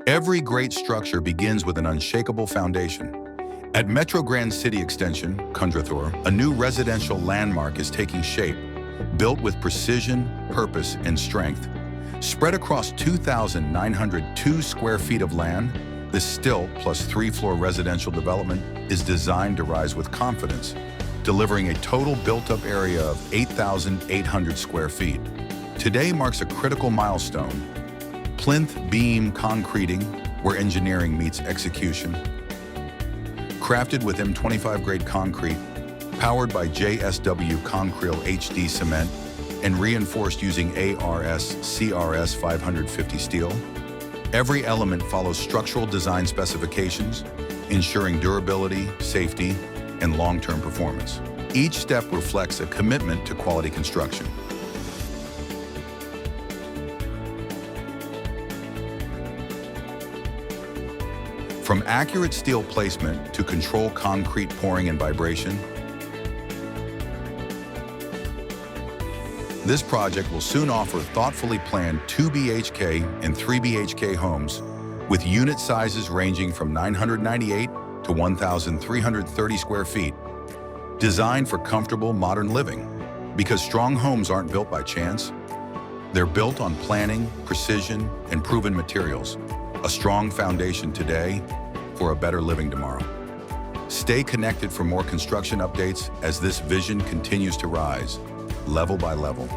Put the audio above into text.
Every great structure begins with an unshakable foundation. At Metro Grand City Extension, Kundrathur, a new residential landmark is taking shape, built with precision, purpose, and strength. Spread across 2,902 square feet of land, this Stilt plus 3-floor residential development is designed to rise with confidence, delivering a total built-up area of 8,800 square feet. Today marks a critical milestone. Plinth beam concreting, where engineering meets execution. Crafted with M25 grade concrete, powered by JSW Concrele HD cement, and reinforced using ARS CRS 550 steel. Every element follows structural design specifications, ensuring durability, safety, and long-term performance. Each step reflects a commitment to quality construction. From accurate steel placement to controlled concrete pouring and vibration, this project will soon offer thoughtfully planned 2 BHK and 3 BHK homes with unit sizes ranging from 998 to 1,330 square feet, designed for comfortable modern living. Because strong homes aren't built by chance, they're built on planning, precision, and proven materials. A strong foundation today for a better living tomorrow. Stay connected for more construction updates as this vision continues to rise, level by level.